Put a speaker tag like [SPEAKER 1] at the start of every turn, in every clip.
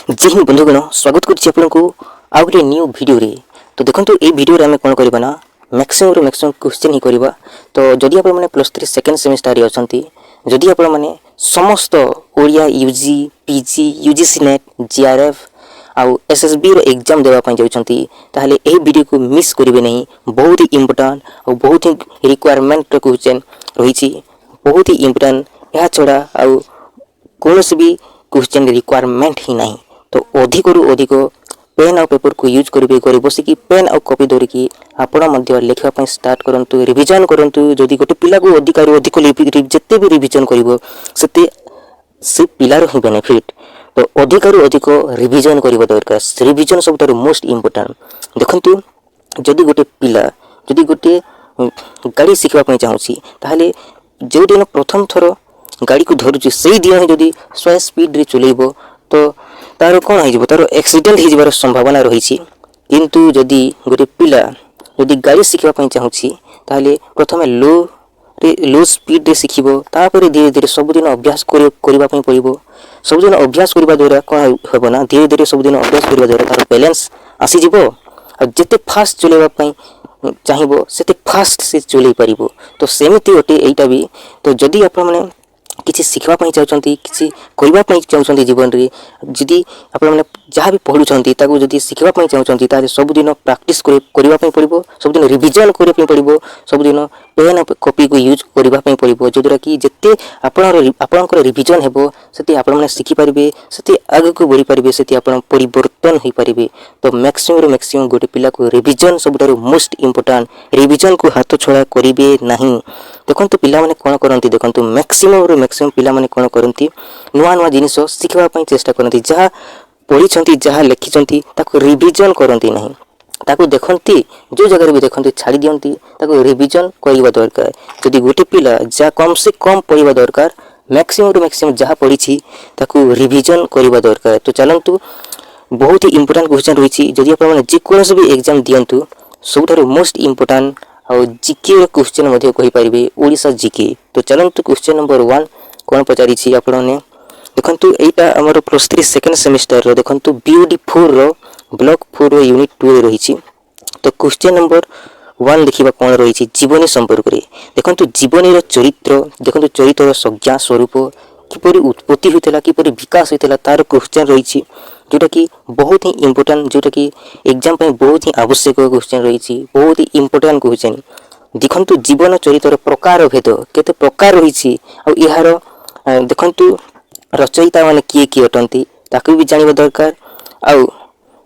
[SPEAKER 1] जी हिंद बंधुगण स्वागत करछि आपनको आ गोटे न्यू वीडियो रे। तो देखंतु ए वीडियो रे हमें कोन करबा ना मैक्सिमम रो मैक्सिमम क्वेश्चन ही करबा। तो जदि आपण माने +3 सेकंड सेमेस्टर रे अछंती, जदि आपण माने समस्त Odia UG PG UGC NET JRF आउ एसएसबी रो एग्जाम देबा पई जाउछंती, ताहले ए वीडियो को मिस करिवे नहीं। बहुत ही इंपोर्टेंट और बहुत ही रिक्वायरमेंट रो क्वेश्चन रहिछि, बहुत ही इंपोर्टेंट। या छोड़ा आउ कोनोसी भी क्वेश्चन रिक्वायरमेंट ही नहीं। तो अधिक रु अधिक पेन और पेपर को यूज करेंगे, घर बस कि पेन और कॉपी धरिकी आपण लिखा स्टार्ट करंतु, रिविजन करंतु। जदि गोटे पिला को अधिक रु अधिक जिते भी रिविजन करिवो से पिलार ही बेनिफिट। तो अधिक रु अधिक रिविजन करबा दरकार। रिविजन सब मोस्ट इंपोर्टेंट। देखंतु जदि गोटे पिला जदि गोटे गाड़ी शिखवा पई चाहूची, ताहले जो दिन प्रथम थरो गाड़ी को धरुची से दिन जदि 100 स्पीड रे चलेइबो तो तार कौन हो तार एक्सीडेंट हो संभावना रही। किंतु जदि गोटे पिला जदि गाड़ी शिखा चाहूँगी, ताहले प्रथमे लो स्पीड रे शिखिबो, तापर धीरे धीरे सबुदिन अभ्यास करबा पड़िबो। सबुदिन अभ्यास करबा द्वारा कौन हेबो ना, धीरे धीरे सबुदिन अभ्यास करबा द्वारा तार बैलेंस आसीजिवो और जेते फास्ट चलेबा चाहिए सेते फास्ट से चलई पारिबो। तो सेमिति गोटे एटा भी। तो जदि आपण माने किसी शिखवा चाहते किसी करने चाहते जीवन में, जदि आपने जहाँ भी पढ़ुंट जदि शिखा चाहते ताले सबुदिन प्रैक्टिस करने पड़ो, सबुदिन रिविजन करने पड़ो, सबुदिन पेन कॉपी को यूज करने पड़ो। जद्वारा कि जिते आपणकर रिविजन हेबो सेति आपण माने शिखि पारिबे, सेति आगे को बढ़ी पारिबे, सेति आपण परिवर्तन हो पारिबे। तो मैक्सिमम गोटे पिला को रिविजन सबुठारु मोस्ट इंपोर्टेंट। रिविजन को हाथ छड़ा करिवे नहीं। देखंतु पिला माने कोन करंती, देखंतु मैक्सिमम पिला माने कोन करंती, नुआ नुआ जिनिस शिखवा पई चेष्टा करंती। जहाँ पढ़ी जहाँ लिखिं ताको रिविजन करती नहीं, ताको देखती जो जगह भी देखती छाड़ी दियंती, ताको रिविजन करबा दरकार। जदि गोटे पिला जहाँ कम से कम पढ़ा दरकार, मैक्सिमम जहाँ पढ़ी ताको रिविजन करबा दरकार। तो चलतु बहुत ही इंपोर्टेंट क्वेश्चन रही। जदि आप जेकोसी भी एग्जाम दियंतु, सबुठारु मोस्ट इंपोर्टेंट और जीके क्वेश्चन कहि पारिबे ओडिशा जीके। तो चलतु क्वेश्चन नंबर 1 कौन पचारि आपने देखंतु। एटा हमर +3 सेकंड सेमेस्टर रो देखंतु बीओडी 4 रो ब्लॉक 4 रो यूनिट 2 रे रही। तो क्वेश्चन नंबर 1 देखिबा कोन रही जीवनी संपर्क रे। देखंतु जीवनी रो चरित्र, देखंतु चरित्र रो संज्ञा स्वरूप किपरि उत्पत्ति होइतला, किपरि विकास होइतला, तार क्वेश्चन रही, जोटा कि बहुत ही इंपोर्टेंट, जोटा कि एग्जाम पे बहुत ही आवश्यक क्वेश्चन रही, बहुत ही इंपोर्टेंट क्वेश्चन। देखंतु जीवन चरित्र प्रकार भेद केते प्रकार रही और यार देखंतु रचयिता माने किए किए अटंती ताकू भी जानिबा दरकार। आउ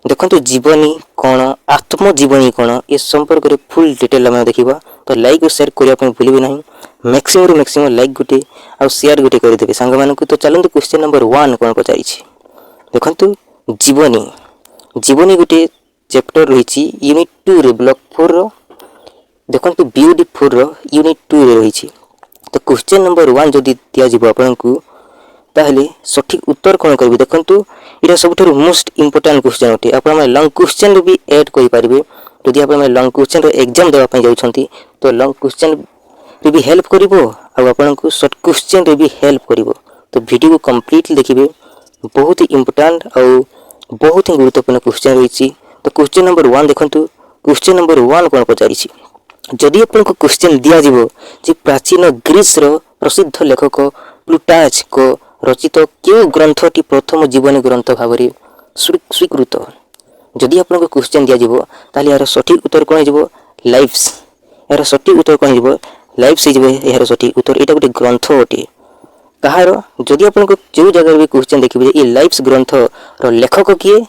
[SPEAKER 1] देखंतु जीवनी कौन, आत्मजीवनी कौन, ये संपर्क रे फुल डिटेल में देखिबा। तो लाइक और शेयर करिया पे भूलिबे नहीं। मैक्सिमम लाइक गुटे और शेयर गुटे कर देबे संग मानकु। तो चलंतु क्वेश्चन नंबर 1 कोन पचारि छी। देखंतु जीवनी गुटे चैप्टर रही यूनिट 2 रे ब्लॉक 4 रो, देखंतु बीओडी 4 रो यूनिट 2 रे रही। तो क्वेश्चन नंबर 1 जदि दिया जिवो आपनकु, ताहले सठिक उत्तर कौन करेंगे। देखंतु इटा सबुठारु मोस्ट इंपोर्टेंट क्वेश्चन अटे। आपण माने लॉन्ग क्वेश्चन भी ऐड करि पारिबे। जदि आपण माने लॉन्ग क्वेश्चन रो एग्जाम देबा पई जाउछंती, तो लॉन्ग क्वेश्चन रे भी हेल्प करिवो और आपनकु शॉर्ट क्वेश्चन रे भी हेल्प करिवो। तो वीडियो को कंप्लीटली देखिबे, बहुत ही इंपोर्टेंट और बहुत ही गुरुत्वपूर्ण क्वेश्चन रही। तो क्वेश्चन नंबर 1 देखंतु। क्वेश्चन नंबर 1 कोन पचारि छी। जदि आपनको क्वेश्चन दिया जिवो जे प्राचीन ग्रीस रो प्रसिद्ध लेखक प्लूटार्च को रचित क्यों ग्रंथटी प्रथम जीवन ग्रंथ भाव स्वीकृत। जदि आपको क्वेश्चन दिया जिवो, ताले यार सठिक उत्तर कौन हो, लाइफ्स। यार सठिक उत्तर कौन हो, लाइफ्स हो यार सठिक उत्तर। एटा गोटे ग्रंथ अटे कहार। जदि आपको जो जगह भी क्वेश्चन देखिए ये लाइफ्स ग्रंथ रो लेखक किए,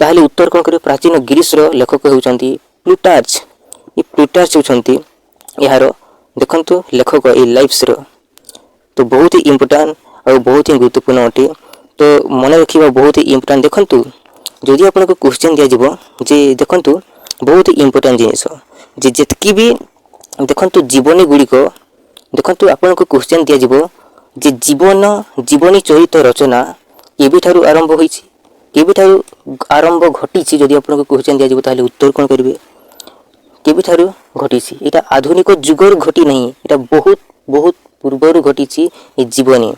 [SPEAKER 1] ताले उत्तर कौन करिवे, प्राचीन ग्रीस रो लेखक होउचंती प्लूटार्च। ये प्लूटार्च होउचंती यार देखंतु लेखक ये लाइफ्स रो। तो बहुत ही इंपोर्टेंट और बहुत ही गुरुत्वपूर्ण अटे। तो मन रखा बहुत ही इंपोर्टेंट। देखंतु जदि आपको क्वेश्चन दिया जिवो जे देखंतु बहुत ही इंपोर्टेंट जिनिस जे जेतकी भी देखंतु जीवनी गुड़िक, देखंतु आपको क्वेश्चन दिया जिवो जे जीवनी चरित्र रचना केबे ठारू आरंभ होईछि, केबे ठारू आरंभ घटिछि। जदि आपको क्वेश्चन दिया जिवो ताले उत्तर कोन करिवे, केबे ठारू घटिछि। एटा आधुनिक जुगर घटी नहीं, एटा बहुत बहुत पूर्वर घटी ये जीवनी।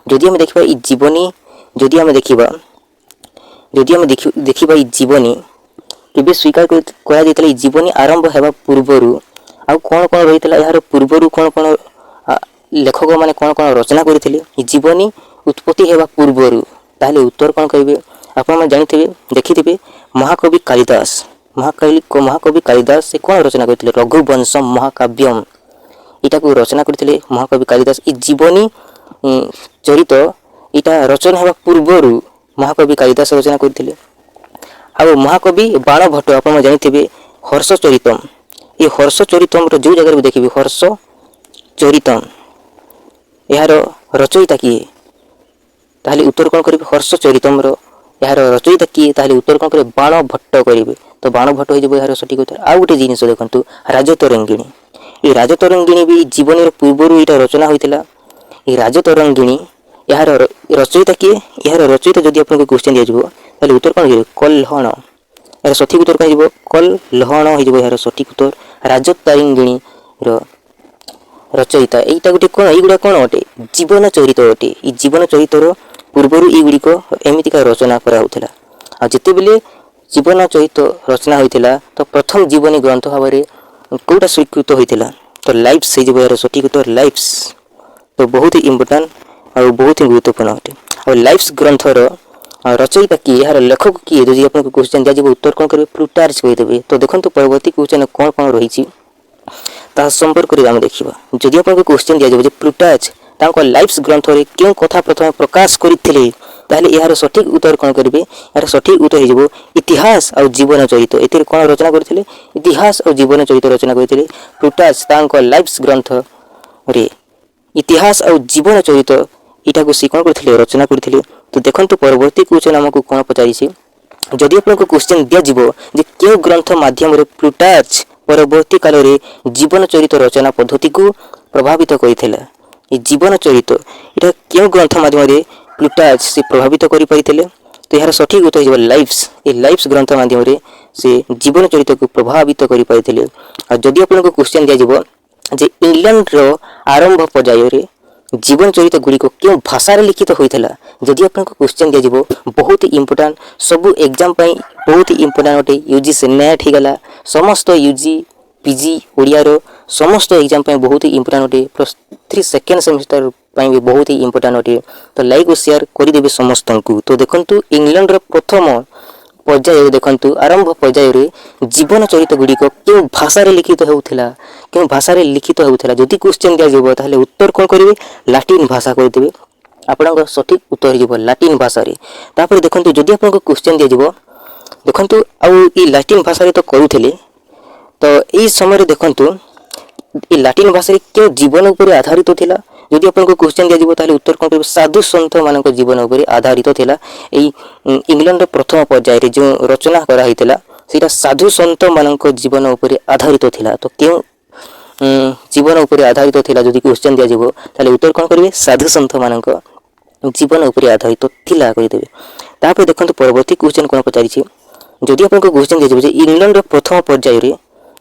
[SPEAKER 1] जदि आम देखा जीवनी, जदि आम देखा जदि आम देखा जीवनी केबे स्वीकार करा जीवनी आरंभ हेबा पूर्वरु आ कौन कौन रही यार पूर्वरु कौन कौन लेखक माने कौन कौन रचना करथिले जीवनी उत्पत्ति हेबा पूर्वरु ताले उत्तर कौन कहिबे आपण माने जानिथिबे देखिथिबे महाकवि कालिदास से कौन रचना करथिले रघुवंशम महाकाव्यम इटा को रचना करथिले महाकवि कालिदास ई जीवनी चरित इटा रचना हेबा पूर्वरु महाकवि कालिदास रचना करथिले आ महाकवि बाण भट्ट आपण जानिथिबे हर्ष चरितम ये हर्ष चरितम रो जो जगह देखिबे हर्ष चरितम यार रचयिता किए ताहले उत्तर कौन करिवे हर्ष चरितम रो यार रचयिता किए ताहले उत्तर कौन करिवे बाण भट्ट करिवे तो बाण भट्ट होई जबो यार सठिक उत्तर आ गुटे जिनिस देखंतु राजतरंगिणी ये राजतरंगिणी भी जीवन पूर्वरु इटा रचना होइतिला ये राजतरंगिणी यार रचयिता किए यार रचयिता जदि आपन क्वेश्चन दिया जबो ताहले उत्तर कौन करिवे कल्हण यार सठिक उत्तर कौन जबो कल्हण होई जबो यार सठिक उत्तर राजतरंगिणी रो रचयिता एटा गुटे कोन एगुडा कोन अटे जीवन चरित अटे ई जीवन चरितर पूर्वरु ई गुडी को एमितिका रचना करा होतला आ जते बेले जीवन चरित रचना होइतिला तो प्रथम जीवनी ग्रंथ भाबरे कोटा स्वीकृत होइतिला तो लाइफ्स से जबो सठिक उत्तर लाइफ्स तो बहुत ही इंपोर्टेंट और बहुत ही गुरुत्वपूर्ण अटे और लाइफ्स ग्रंथर रचयिता किए यार लेखक किए यदि आपन क्वेश्चन दिया जबो उत्तर कोन करबे प्लूटार्च कहि देबे तो देखंतु परवर्ती क्वेश्चन कोन कोन रहिछि ता संपर्क रे हम देखिबा जदि आपन क्वेश्चन दिया जबो जे प्लूटार्च तांको लाइफ्स ग्रंथ रे क्यों कथा प्रथम प्रकाश करिथिले ताहले यार सठिक उत्तर कोन करिवे यार सठिक उत्तर हे जबो इतिहास और जीवन चरित एतिर कोन रचना करथिले इतिहास और जीवन चरित रचना करथिले प्लूटार्च तांको लाइफ्स ग्रंथ रे इतिहास और जीवन चरित इटा को कोन करथिले रचना करथिले तो देखंतु परवर्ती क्वेश्चन हमकु कोन पचारि छी जदि आपन क्वेश्चन दिया जबो जे के ग्रंथ माध्यम रे प्लूटार्च परवर्ती काल रे जीवन चरित रचना पद्धति को प्रभावित करिथिला ये जीवन चरित इटा क्यों ग्रंथ माध्यम रे प्लूटार्च से प्रभावित करि परिथिले तो यार सठिक उत्तर हो लाइफ्स ये लाइफ्स ग्रंथ माध्यम रे से जीवन चरित को प्रभावित करि परिथिले आ जदि आपन को क्वेश्चन दिया जबो जे इंग्लैंड रो आरंभ पर्याय रे जीवन चरित गुडी को क्यों भाषा रे लिखित होइथिला जदि आपन को क्वेश्चन दिया जबो बहुत ही इंपोर्टेंट सब एग्जाम पई बहुत ही इंपोर्टेंट अटे यूजी से नेट ही गला समस्त यूजी पीजी ओडिया रो समस्त एग्जाम पई बहुत ही इंपोर्टेंट अटे प्लस 3 सेकंड सेमेस्टर पई भी बहुत ही इंपोर्टेंट अटे तो लाइक और शेयर करि देबे समस्त को तो देखंतु इंग्लैंड रो प्रथम पर्याय देखंतु आरंभ पर्याय रे जीवन चरित गुडी को क्यों भाषा रे लिखित होउथिला क्यों भाषा रे लिखित होउथिला जदि क्वेश्चन दिया जबो ताहले उत्तर कोन करिवे लैटिन भाषा कहि देबे आपन सठिक उत्तर जबो लैटिन भाषा रे तापर देखंतु जदि आपन क्वेश्चन दिया जबो देखंतु आ ई लैटिन भाषा रे तो करूथिले तो ई समय रे देखंतु ई लैटिन भाषा रे क्यों जीवन ऊपर आधारित थिला जदि आपन को क्वेश्चन दिया जबो ताहले उत्तर कोन करिवे साधु संत मानक जीवन ऊपर आधारित थिला एई इंग्लैंड रो प्रथम पर्याय रे जो रचना करा हितला सेटा साधु संत मानक जीवन ऊपर आधारित थिला तो क्यों जीवन ऊपर आधारित थिला जदि क्वेश्चन दिया जबो ताहले उत्तर कोन करिवे साधु संत मानक जीवन ऊपर आधारित थिला कहि देबे तापर देखंतु परवर्ती क्वेश्चन कोन पचारि छी जदि आपन को क्वेश्चन दिया जबो जे इंग्लैंड रो प्रथम पर्याय रे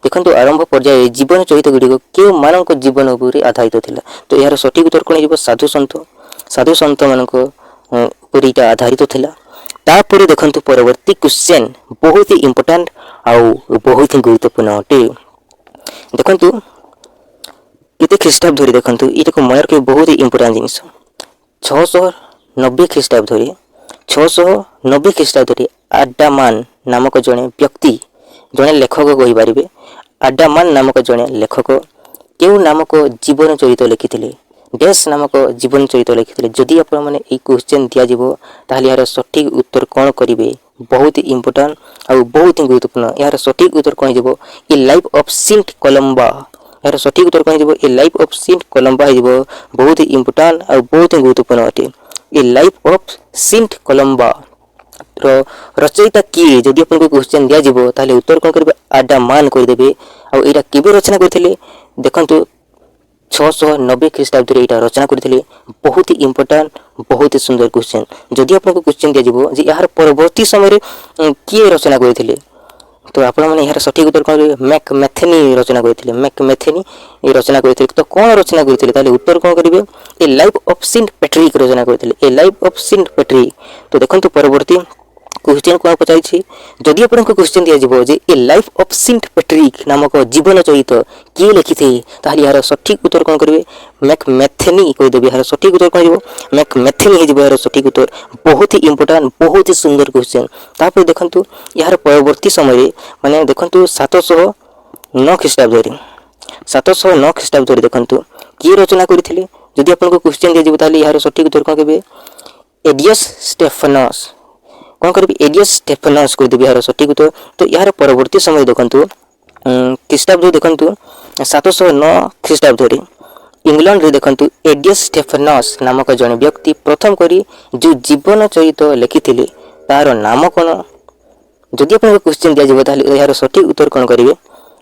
[SPEAKER 1] देखंतु आरंभ पर्याय जीवन चरित गुडी को के मानक जीवन ऊपर आधारित थिला तो यार सठिक उत्तर कोन जबो साधु संत मानक ऊपर इटा आधारित थिला तापर देखंतु परवर्ती क्वेश्चन बहुत ही इंपोर्टेंट आ बहुत ही गुरुत्वपूर्ण अटे देखंतु केते ख्रीष्टाब्द धरि देखंतु इटा को मयर के बहुत ही इंपोर्टेंट जिनिस 690 ख्रीष्टाब्द धरि 690 ख्रीष्टाब्द धरि आडामान नामक जने व्यक्ति जने लेखक कहि परिबे आडामान नामक जने लेखक केउ नामक जीवन चरित लिखिथिले डैश नामक जीवन चरित लिखिथिले जदि आपण माने ए क्वेश्चन दिया जिवो ताहले यार सठिक उत्तर कोन करिवे बहुत ही इंपोर्टेंट और बहुत ही गुरुत्वपूर्ण यार सठिक उत्तर कोन जिवो ए लाइफ ऑफ सेंट कोलंबा यार सठिक उत्तर कोन जिवो ए लाइफ ऑफ सेंट कोलंबा जिवो बहुत ही इंपोर्टेंट और बहुत ही गुरुत्वपूर्ण अटे ए लाइफ ऑफ सेंट कोलंबा रचयिता किए जदि आपन को क्वेश्चन दिया जिवो ताले उत्तर कोन करबे आडामान कर देबे और एटा केबे रचना करथिले देखंतु 690 ख्रीष्टाब्द रे एटा रचना करथिले बहुत ही इंपोर्टेंट बहुत ही सुंदर क्वेश्चन जदि आपन को क्वेश्चन दिया जिवो जे यार परवर्ती समय रे किए रचना करथिले तो आपण माने यार सठिक उत्तर कोन मैकमेथनी रचना करथिले मैकमेथनी ए रचना करथिले तो कोन रचना करथिले ताले उत्तर कोन करिवे ए लाइफ ऑफ सेंट पैट्रिक रचना करथिले ए लाइफ ऑफ सेंट पैट्रिक तो देखंतु परवर्ती क्वेश्चन कौन पचारि जदि आपको क्वेश्चन दिया जे ए लाइफ ऑफ सेंट पैट्रिक नामक जीवन चरित किए लिखि ताहले यार सठिक उत्तर कौन करेंगे मैकमेथनी कहीदेवी यार सठिक उत्तर कौन मैकमेथनी हो यार सठिक उत्तर बहुत ही इंपोर्टाट बहुत ही सुंदर क्वेश्चन तापर देखंतु यार परवर्ती समय माने देखंतु 709 ख्रीष्टाब्द 709 ख्रीष्टाब्द देखंतु किए रचना करथिले जदि आपको क्वेश्चन दिया ताहले यार सठिक उत्तर कौन कहबे एडियस स्टेफनस कौन करेंगे एडियस स्टेफनस करदेवी यार सठिक उत्तर तो यार परवर्ती समय देखंतु ख्रीष्टाब्द देखंतु 709 ख्रीष्टाब्द इंग्लैंड रे देखंतु एडियस स्टेफनस नामक जन व्यक्ति प्रथम करी जो जीवन चरित लिखिथिले तार नाम कौन जदि आपको क्वेश्चन दिया जाबो ताहले यार सठिक उत्तर कौन करेंगे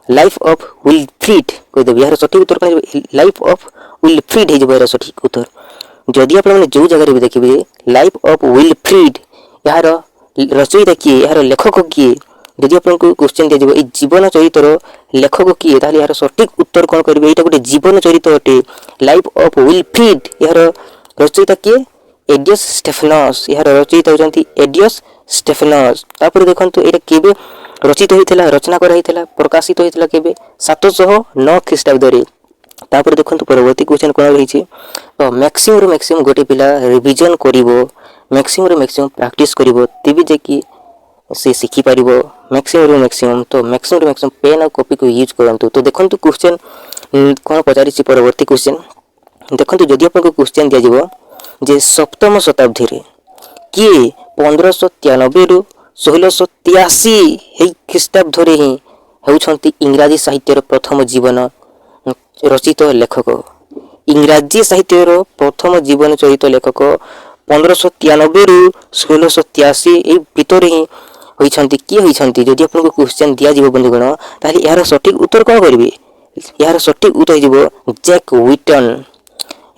[SPEAKER 1] लाइफ ऑफ विल्फ्रीड कहीदेवी यार सठिक उत्तर कौन लाइफ ऑफ विल्फ्रीड हो यार सठिक उत्तर जदि आप जो जगह भी देखिए लाइफ ऑफ विल्फ्रीड यार रचयिता किए यार लेखक किए जदि आपको क्वेश्चन दिया जाए जीवन चरितर लेखक किए ताहले यार सठिक उत्तर कौन करेंगे यहाँ गोटे जीवन चरित अटे लाइफ ऑफ विल्फ्रीड यार रचयिता किए एडियस स्टेफनस यार रचयिता होती एडियस स्टेफनस तापर देखंतु एटा केबे रचित होइथिला रचना करा होइथिला प्रकाशित होइथिला केबे 709 ख्रीष्टाब्द रे तापर देखंतु परवर्ती क्वेश्चन कोन रहिछि तो मैक्सिमम गोटे पिला रिवीजन करिवो मैक्सिमम प्रैक्टिस करिवो तेबे जे कि से सिखि पारिबो मैक्सिमम तो मैक्सिमम पेन और कॉपी को यूज करंतु तो देखंतु क्वेश्चन कोन पचारिछि परवर्ती क्वेश्चन देखंतु जदि आपको क्वेश्चन दिया जिवो जे सप्तम शताब्दी रे किए 1593 रु 1683 हे ख्रीष्टाब्द रे ही हेउछंती इंग्राजी साहित्यर प्रथम जीवन रचित लेखक इंग्राजी साहित्यर प्रथम जीवन चरित लेखक 1593 रु 1683 ए भितर ही होइछंती किए होइछंती जदि आपको क्वेश्चन दिया जिवो बंधुगण ताहले यार सठिक उत्तर कोन करिवे यार सठिक उत्तर जिवो जैक व्हिटन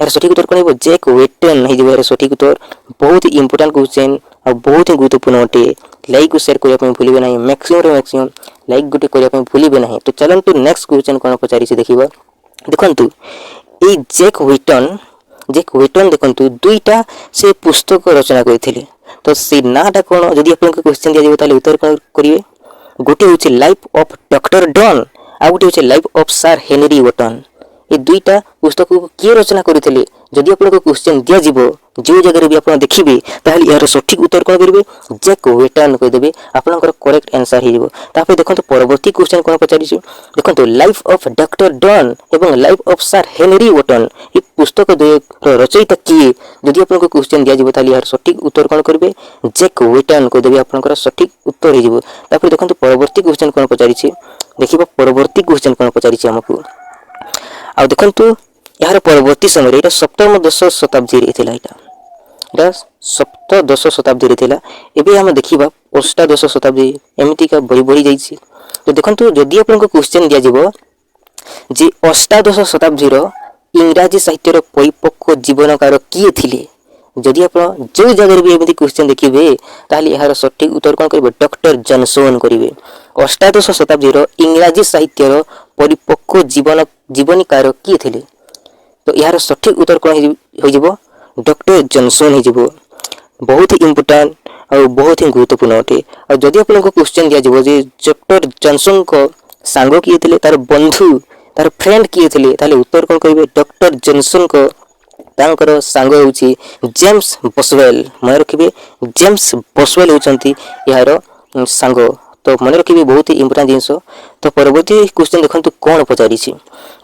[SPEAKER 1] यार सठिक उत्तर कोन हिबो जैक व्हिटन हे जिवो यार सठिक उत्तर बहुत ही इंपोर्टेंट क्वेश्चन और बहुत ही गुरुत्वपूर्ण अटे लाइक शेयर करिया पे भूलिबे नहीं मैक्सिमम लाइक गुटे करिया पे भूलिबे नहीं तो चलंतु नेक्स्ट क्वेश्चन कोन पचारि से देखिबो देखंतु ए जैक व्हिटन देखंतु दुईटा से पुस्तक रचना करथिले तो से नाटा कोन जदि आपन क्वेश्चन दिया जेबो ताले उत्तर कोन करिवे गोटे होचे लाइफ ऑफ डॉक्टर डॉन आ गोटे होचे life of sir Henry Wotton ए दुईटा पुस्तक को किए रचना करथिले जदि आपन क्वेश्चन दिया जिवो जो जगह भी आपन देखिबे ताहले यार सठिक उत्तर कोन करिवे जैक व्हिटन कह देबे आपनकर करेक्ट आंसर हिजबो तापर देखंतु परवर्ती क्वेश्चन कोन पचारिछु देखंतु लाइफ ऑफ डॉक्टर डॉन एवं life of sir Henry Wotton ए पुस्तक रचयिता किए जदि आपन क्वेश्चन दिया जिवो ताहले यार सठिक उत्तर कोन करिवे जैक व्हिटन कह देबे आपनकर सठिक उत्तर हिजबो तापर देखंतु परवर्ती क्वेश्चन कोन पचारिछि देखिबा परवर्ती क्वेश्चन कोन पचारिछि हमकु आ देखंतु यार परवर्ती समय एटा सप्तम दश शताब्दी रे थिला एटा सप्तदश शताब्दी रे थिला एबे हम देखिबा अष्टादश शताब्दी एमिति का बड़ी जाइछि तो देखंतु जदि आपनको क्वेश्चन दिया जिवो जे अष्टादश शताब्दी रो इंग्राजी साहित्य रो परिपक्व जीवनकार किए थिले जदि आप जो जगह भी एमिति क्वेश्चन देखिबे ताहले यार सठिक उत्तर कोन करिवे डॉक्टर जॉनसन करिवे अष्टादश शताब्दी रो इंग्राजी साहित्य रो परिपक्व जीवनकार किए थिले तो यार सठिक उत्तर कोन हो जिवो डॉक्टर जॉनसन हो बहुत ही इंपोर्टेंट और बहुत ही गुरुत्वपूर्ण अटे और जदि आपको क्वेश्चन दिया जिवो जे डॉक्टर जॉनसन को सांग किए थिले तार बंधु तार फ्रेंड किए थिले ताले उत्तर कोन करिवे डॉक्टर जॉनसन को तांकर सांग होउची जेम्स बसवेल मन रखिबे जेम्स बसवेल होचंती यार सांग तो मन रखिबे बहुत ही इंपोर्टेंट जिंस तो परवर्ती क्वेश्चन देखंतु कोन पचारिछि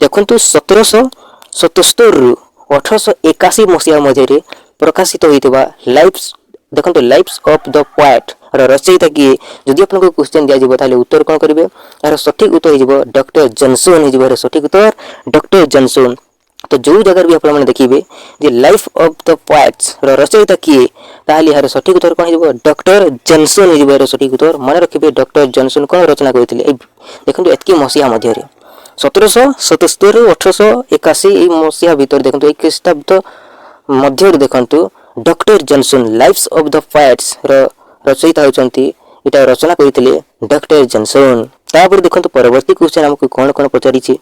[SPEAKER 1] देखंतु 1777 रु 1881 मसिया मध्यरे प्रकाशित होइतबा लाइफ्स देखंतु लाइफ्स ऑफ द पोएट रचयिता किए जदि आपनको क्वेश्चन दिया जिवो ताले उत्तर कोन करिवे यार सठिक उत्तर हिजबो डॉक्टर जॉनसन हिजबो यार सठिक उत्तर डॉक्टर जॉनसन तो जो जगह भी आपण देखिबे जे लाइफ ऑफ द पोएट्स रचयिता किए ताले यार सठिक उत्तर कोन हिजबो डॉक्टर जॉनसन हिजबो यार सठिक उत्तर मन रखिबे डॉक्टर जॉनसन कोन रचना करथिले देखंतु एतकी मसिया मध्यरे 1777 रु 1881 मसिया भीतर देखंतु एक ख्रीष्टाब्द मध्य देखंतु doctor Johnson lifes of the poets रचयिता होचंती इटा रचना करथिले डॉक्टर जॉनसन तापर देखंतु परवर्ती क्वेश्चन हमको कोन कोन पचारिछि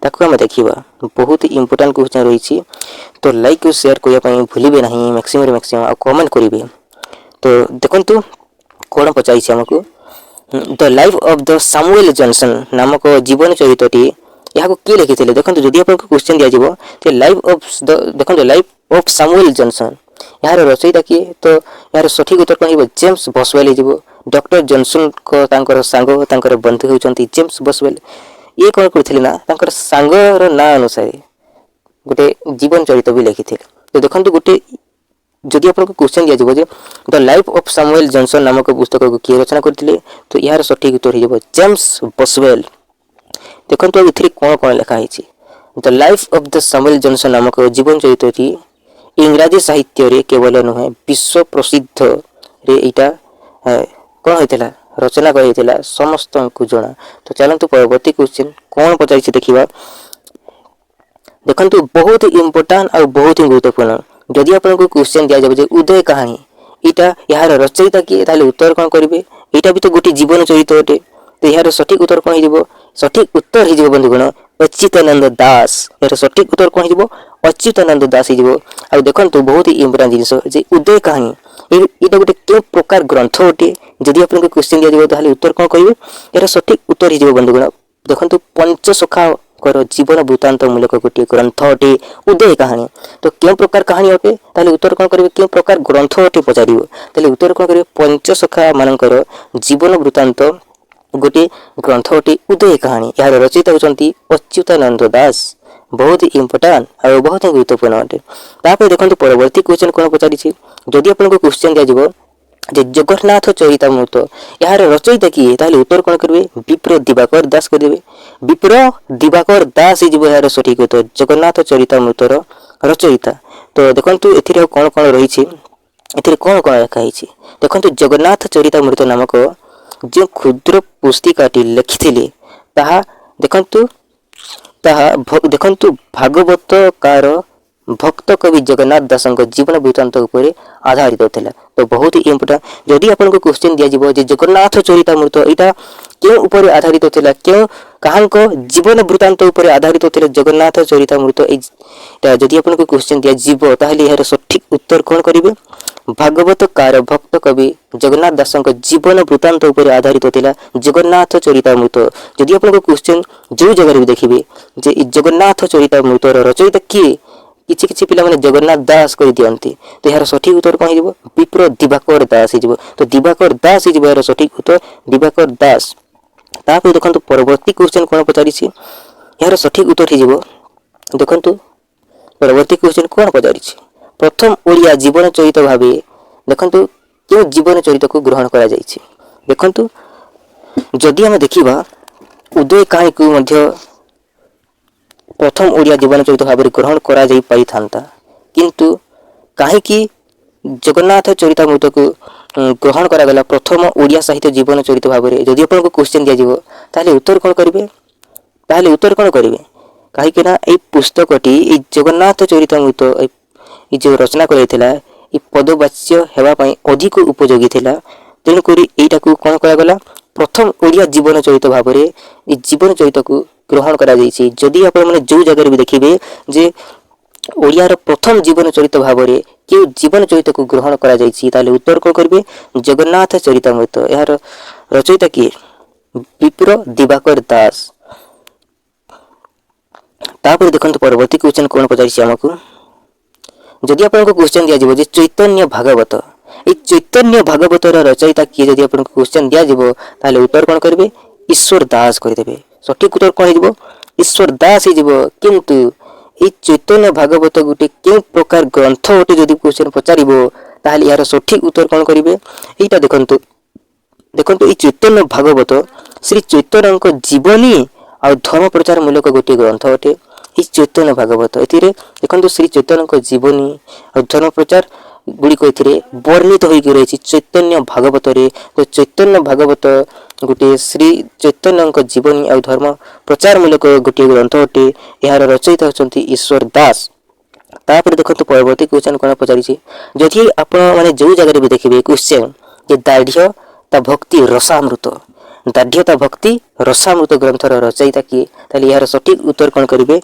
[SPEAKER 1] ताको हम देखिबा बहुत ही इंपोर्टेंट क्वेश्चन रहिछि तो लाइक और शेयर करिया पई भूलिबे नाही मैक्सिमम आ कमेंट करिवे तो देखंतु କ'ଣ ପଚାରିଛି ଆମକୁ the life of the Samuel Johnson ନାମକ ଜୀବନ ଚରିତ୍ରଟି ଏହାକୁ କିଏ ଲେଖିଥିଲେ? ଦେଖନ୍ତୁ ଯଦି ଆପଣଙ୍କୁ କ୍ୱେଶ୍ଚନ୍ ଦିଆଯିବ ଯେ ଦେଖନ୍ତୁ ଲାଇଫ୍ ଅଫ୍ ସାମୁଏଲ ଜନସନ୍ ଏହାର ରଚୟିତା କିଏ, ତ ଏହାର ସଠିକ୍ ଉତ୍ତର କ'ଣ ହେବ? ଜେମ୍ସ ବସୱେଲ୍ ହେଇଯିବ। ଡକ୍ଟର ଜନସନ୍ଙ୍କ ତାଙ୍କର ସାଙ୍ଗ ତାଙ୍କର ବନ୍ଧୁ ହେଉଛନ୍ତି ଜେମ୍ସ ବସୱେଲ୍। ଇଏ କ'ଣ କରିଥିଲେ ନା ତାଙ୍କର ସାଙ୍ଗର ନାଁ ଅନୁସାରେ ଗୋଟେ ଜୀବନ ଚରିତ୍ର ବି ଲେଖିଥିଲେ। ତ ଦେଖନ୍ତୁ ଯଦି ଆପଣଙ୍କୁ କ୍ୱେଶ୍ଚନ୍ ଦିଆଯିବ ଯେ the life of Samuel Johnson ନାମକ ପୁସ୍ତକକୁ କିଏ ରଚନା କରିଥିଲେ, ତ ଏହାର ସଠିକ୍ ଉତ୍ତର ହେଇଯିବ ଜେମ୍ସ ବସୱେଲ୍। ଦେଖନ୍ତୁ ଆଉ ଏଥିରେ କ'ଣ କ'ଣ ଲେଖା ହେଇଛି। The life of the Samuel Johnson ନାମକ ଜୀବନ ଚରିତ୍ରଟି ଇଂରାଜୀ ସାହିତ୍ୟରେ କେବଳ ନୁହେଁ ବିଶ୍ୱ ପ୍ରସିଦ୍ଧରେ ଏଇଟା କ'ଣ ହେଇଥିଲା ରଚନା କରାଯାଇଥିଲା ସମସ୍ତଙ୍କୁ ଜଣା। ତ ଚାଲନ୍ତୁ ପରବର୍ତ୍ତୀ କ୍ୱେଶ୍ଚନ୍ କ'ଣ ପଚାରିଛି ଦେଖିବା। ଦେଖନ୍ତୁ ବହୁତ ଇମ୍ପୋର୍ଟାଣ୍ଟ ଆଉ ବହୁତ ଗୁରୁତ୍ୱପୂର୍ଣ୍ଣ। ଯଦି ଆପଣଙ୍କୁ କ୍ୱେଶ୍ଚନ୍ ଦିଆଯିବ ଯେ ଉଦୟ କାହାଣୀ ଏହାର ରଚୟିତା କିଏ, ତାହେଲେ ଉତ୍ତର କ'ଣ କରିବେ? ଏଇଟା ବି ତ ଗୋଟେ ଜୀବନ ଚରିତ୍ର ଅଟେ। ତ ଏହାର ସଠିକ୍ ଉତ୍ତର କ'ଣ ହେଇଯିବ? ସଠିକ୍ ଉତ୍ତର ହେଇଯିବ ବନ୍ଧୁଗଣ ଅଚ୍ୟୁତାନନ୍ଦ ଦାସ। ଏହାର ସଠିକ୍ ଉତ୍ତର କ'ଣ ହେଇଯିବ? ଅଚ୍ୟୁତାନନ୍ଦ ଦାସ ହେଇଯିବ। ଆଉ ଦେଖନ୍ତୁ ବହୁତ ଇମ୍ପୋର୍ଟାଣ୍ଟ ଜିନିଷ ଯେ ଉଦୟ କାହାଣୀ ଏଇଟା ଗୋଟେ କେଉଁ ପ୍ରକାର ଗ୍ରନ୍ଥ ଅଟେ? ଯଦି ଆପଣଙ୍କୁ କ୍ୱେଶ୍ଚନ୍ ଦିଆଯିବ ତାହେଲେ ଉତ୍ତର କ'ଣ କହିବେ? ଏହାର ସଠିକ୍ ଉତ୍ତର ହେଇଯିବ ବନ୍ଧୁଗଣ ଦେଖନ୍ତୁ ପଞ୍ଚସଖାଙ୍କର ଜୀବନ ବୃତ୍ତାନ୍ତ ମୂଳକ ଗୋଟିଏ ଗ୍ରନ୍ଥ ଅଟେ ଉଦୟ କାହାଣୀ। ତ କେଉଁ ପ୍ରକାର କାହାଣୀ ଅଟେ? ତାହେଲେ ଉତ୍ତର କ'ଣ କରିବେ? କେଉଁ ପ୍ରକାର ଗ୍ରନ୍ଥ ଅଟେ ପଚାରିବ, ତାହେଲେ ଉତ୍ତର କ'ଣ କରିବେ? ପଞ୍ଚସଖା ମାନଙ୍କର ଜୀବନ ବୃତ୍ତାନ୍ତ ଗୋଟିଏ ଗ୍ରନ୍ଥ ଅଟେ ଉଦୟ କାହାଣୀ। ଏହାର ରଚୟିତା ହେଉଛନ୍ତି ଅଚ୍ୟୁତାନନ୍ଦ ଦାସ। ବହୁତ ଇମ୍ପୋର୍ଟାଣ୍ଟ ଆଉ ବହୁତ ଗୁରୁତ୍ୱପୂର୍ଣ୍ଣ ଅଟେ। ତାପରେ ଦେଖନ୍ତୁ ପରବର୍ତ୍ତୀ କ୍ୱେଶ୍ଚନ୍ କ'ଣ ପଚାରିଛି। ଯଦି ଆପଣଙ୍କୁ କ୍ୱେଶ୍ଚନ୍ ଦିଆଯିବ ଯେ ଜଗନ୍ନାଥ ଚରିତାମୃତ ଏହାର ରଚୟିତା କିଏ, ତାହେଲେ ଉତ୍ତର କ'ଣ କରିବେ? ବିପ୍ର ଦିବାକର ଦାସ କରିଦେବେ। ବିପ୍ର ଦିବାକର ଦାସ ହେଇଯିବ ଏହାର ସଠିକ୍ ଉତ୍ତର ଜଗନ୍ନାଥ ଚରିତାମୃତର ରଚୟିତା। ତ ଦେଖନ୍ତୁ ଏଥିରେ ଆଉ କ'ଣ କ'ଣ ରହିଛି, ଏଥିରେ କ'ଣ କ'ଣ ଲେଖା ହେଇଛି। ଦେଖନ୍ତୁ ଜଗନ୍ନାଥ ଚରିତାମୃତ ନାମକ ଯେଉଁ କ୍ଷୁଦ୍ର ପୁସ୍ତିକାଟି ଲେଖିଥିଲେ ତାହା ଦେଖନ୍ତୁ ଭାଗବତକାର ଭକ୍ତ କବି ଜଗନ୍ନାଥ ଦାସଙ୍କ ଜୀବନ ବୃତ୍ତାନ୍ତ ଉପରେ ଆଧାରିତ ଥିଲା। ତ ବହୁତ ଇମ୍ପୋର୍ଟାଣ୍ଟ। ଯଦି ଆପଣଙ୍କୁ କ୍ୱେଶ୍ଚନ୍ ଦିଆଯିବ ଯେ ଜଗନ୍ନାଥ ଚରିତାମୃତ ଏଇଟା କେଉଁ ଉପରେ ଆଧାରିତ ଥିଲା, କାହାଙ୍କ ଜୀବନ ବୃତ୍ତାନ୍ତ ଉପରେ ଆଧାରିତ ଥିଲା ଜଗନ୍ନାଥ ଚରିତାମୃତ, ଏଇଟା ଯଦି ଆପଣଙ୍କୁ କ୍ୱେଶ୍ଚନ୍ ଦିଆଯିବ ତାହେଲେ ଏହାର ସଠିକ୍ ଉତ୍ତର କ'ଣ କରିବେ? ଭାଗବତକାର ଭକ୍ତ କବି ଜଗନ୍ନାଥ ଦାସଙ୍କ ଜୀବନ ବୃତ୍ତାନ୍ତ ଉପରେ ଆଧାରିତ ଥିଲା ଜଗନ୍ନାଥ ଚରିତାମୃତ। ଯଦି ଆପଣଙ୍କୁ କ୍ୱେଶ୍ଚନ୍ ଯେଉଁ ଜାଗାରେ ବି ଦେଖିବେ ଯେ ଜଗନ୍ନାଥ ଚରିତାମୃତର ରଚୟିତା କିଏ, କିଛି ପିଲାମାନେ ଜଗନ୍ନାଥ ଦାସ କରିଦିଅନ୍ତି। ତ ଏହାର ସଠିକ୍ ଉତ୍ତର କ'ଣ ହେଇଯିବ? ବିପ୍ର ଦିବାକର ଦାସ ହେଇଯିବ। ତ ଦିବାକର ଦାସ ହେଇଯିବ ଏହାର ସଠିକ୍ ଉତ୍ତର ଦିବାକର ଦାସ। ତାପରେ ଦେଖନ୍ତୁ ପରବର୍ତ୍ତୀ କ୍ୱେଶ୍ଚନ୍ କ'ଣ ପଚାରିଛି। ଏହାର ସଠିକ୍ ଉତ୍ତର ହେଇଯିବ ଦେଖନ୍ତୁ ପରବର୍ତ୍ତୀ କ୍ୱେଶ୍ଚନ୍ କ'ଣ ପଚାରିଛି। ପ୍ରଥମ ଓଡ଼ିଆ ଜୀବନ ଚରିତ୍ର ଭାବେ ଦେଖନ୍ତୁ କେଉଁ ଜୀବନ ଚରିତ୍ରକୁ ଗ୍ରହଣ କରାଯାଇଛି। ଦେଖନ୍ତୁ ଯଦି ଆମେ ଦେଖିବା ଉଦୟ କାହାଣୀକୁ ମଧ୍ୟ ପ୍ରଥମ ଓଡ଼ିଆ ଜୀବନ ଚରିତ୍ର ଭାବରେ ଗ୍ରହଣ କରାଯାଇ ପାରିଥାନ୍ତା, କିନ୍ତୁ କାହିଁକି ଜଗନ୍ନାଥ ଚରିତାମୃତକୁ ଗ୍ରହଣ କରାଗଲା ପ୍ରଥମ ଓଡ଼ିଆ ସାହିତ୍ୟ ଜୀବନ ଚରିତ୍ର ଭାବରେ? ଯଦି ଆପଣଙ୍କୁ କ୍ୱେଶ୍ଚନ୍ ଦିଆଯିବ ତାହେଲେ ଉତ୍ତର କ'ଣ କରିବେ? କାହିଁକି ନା ଏଇ ପୁସ୍ତକଟି ଏଇ ଜଗନ୍ନାଥ ଚରିତାମୃତ ଏ ଯେଉଁ ରଚନା କରାଯାଇଥିଲା ଏ ପଦବାଚ୍ୟ ହେବା ପାଇଁ ଅଧିକ ଉପଯୋଗୀ ଥିଲା। ତେଣୁକରି ଏଇଟାକୁ କ'ଣ କରାଗଲା? ପ୍ରଥମ ଓଡ଼ିଆ ଜୀବନ ଚରିତ୍ର ଭାବରେ ଏ ଜୀବନ ଚରିତ୍ରକୁ ଗ୍ରହଣ କରାଯାଇଛି। ଯଦି ଆପଣମାନେ ଯେଉଁ ଜାଗାରେ ବି ଦେଖିବେ ଯେ ଓଡ଼ିଆର ପ୍ରଥମ ଜୀବନ ଚରିତ୍ର ଭାବରେ କେଉଁ ଜୀବନ ଚରିତ୍ରକୁ ଗ୍ରହଣ କରାଯାଇଛି ତାହେଲେ ଉତ୍ତର କ'ଣ କରିବେ? ଜଗନ୍ନାଥ ଚରିତାମୃତ। ଏହାର ରଚୟିତା କିଏ? ବିପ୍ର ଦିବାକର ଦାସ। ତାପରେ ଦେଖନ୍ତୁ ପରବର୍ତ୍ତୀ କ୍ୱେଶ୍ଚନ୍ କ'ଣ ପଚାରିଛି ଆମକୁ। ଯଦି ଆପଣଙ୍କୁ କ୍ୱେଶ୍ଚନ୍ ଦିଆଯିବ ଯେ ଚୈତନ୍ୟ ଭାଗବତ এই চৈতন্য ভাগবতর রচয়িতা কিଏ যদি ଆପଣଙ୍କୁ କ୍ୱେଶ୍ଚନ୍ ଦିଆଯିବ ତାହେଲେ ଉତ୍ତର କ'ଣ କରିବେ? ଈଶ୍ୱର ଦାସ କରିଦେବେ। ସଠିକ୍ ଉତ୍ତର କ'ଣ ହେଇଯିବ? ଈଶ୍ୱର ଦାସ ହେଇଯିବ। କିନ୍ତୁ এই ଚୈତନ୍ୟ ଭାଗବତ ଗୋଟେ କେଉଁ ପ୍ରକାର ଗ୍ରନ୍ଥ ଅଟେ ଯଦି କ୍ୱେଶ୍ଚନ୍ ପଚାରିବ ତାହେଲେ ଏହାର ସଠିକ୍ ଉତ୍ତର କ'ଣ କରିବେ? ଏଇଟା ଦେଖନ୍ତୁ এই ଚୈତନ୍ୟ ଭାଗବତ ଶ୍ରୀ ଚୈତନ୍ୟଙ୍କ ଜୀବନୀ ଆଉ ଧର୍ମ ପ୍ରଚାର ମୂଳକ ଗୋଟିଏ ଗ୍ରନ୍ଥ ଅଟେ। এই ଚୈତନ୍ୟ ଭାଗବତ ଏଥିରେ ଦେଖନ୍ତୁ ଶ୍ରୀ ଚୈତନ୍ୟଙ୍କ ଜୀବନୀ ଆଉ ଧର୍ମ ପ୍ରଚାର ଗୁଡ଼ିକ ଏଥିରେ ବର୍ଣ୍ଣିତ ହୋଇକି ରହିଛି ଚୈତନ୍ୟ ଭାଗବତରେ। ତ ଚୈତନ୍ୟ ଭାଗବତ ଗୋଟିଏ ଶ୍ରୀ ଚୈତନ୍ୟଙ୍କ ଜୀବନୀ ଆଉ ଧର୍ମ ପ୍ରଚାର ମୂଳକ ଗୋଟିଏ ଗ୍ରନ୍ଥ ଅଟେ। ଏହାର ରଚୟିତା ହେଉଛନ୍ତି ଈଶ୍ୱର ଦାସ। ତାପରେ ଦେଖନ୍ତୁ ପରବର୍ତ୍ତୀ କ୍ୱେଶ୍ଚନ୍ କ'ଣ ପଚାରିଛି। ଯଦି ଆପଣମାନେ ଯେଉଁ ଜାଗାରେ ବି ଦେଖିବେ କ୍ୱେଶ୍ଚନ୍ ଯେ ଦାଢ଼୍ୟ ତା ଭକ୍ତି ରସାମୃତ, ଦାଢ଼୍ୟ ତା ଭକ୍ତି ରସାମୃତ ଗ୍ରନ୍ଥର ରଚୟିତା କିଏ ତାହେଲେ ଏହାର ସଠିକ୍ ଉତ୍ତର କ'ଣ କରିବେ?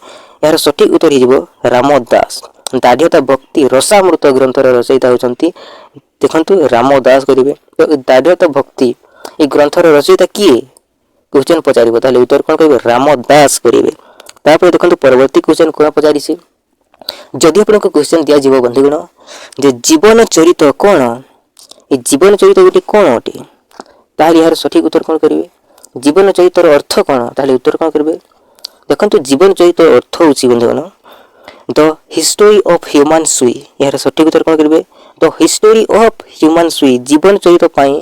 [SPEAKER 1] ଏହାର ସଠିକ୍ ଉତ୍ତର ହେଇଯିବ ରାମ ଦାସ। ଦାର୍ଢ଼୍ୟତା ଭକ୍ତି ରସାମୃତ ଗ୍ରନ୍ଥର ରଚୟିତା ହେଉଛନ୍ତି ଦେଖନ୍ତୁ ରାମ ଦାସ କରିବେ। ତ ଦାର୍ଢ଼୍ୟତା ଭକ୍ତି এই ଗ୍ରନ୍ଥର ରଚୟିତା କିଏ क्वेश्चन पचारिबो ताले उत्तर कोन कहबे राम दास करिवे। तापर देखंतु परवर्ती क्वेश्चन कोन पचारिछि जदि आपनको क्वेश्चन दिया जीव बंधुगण जे जीवन चरित्र कोन ए जीवन चरित्र गुटी कोन अटे ताले यार सठिक उत्तर कोन करिवे। जीवन चरित्र अर्थ कोन ताले उत्तर कोन करिवे। देखंतु जीवन चरित्र अर्थ होछि बंधुगण द हिस्टोरी ऑफ ह्यूमन सुई यार सठिक उत्तर कोन करिवे द हिस्टोरी ऑफ ह्यूमन सुई। जीवन चरित्र पई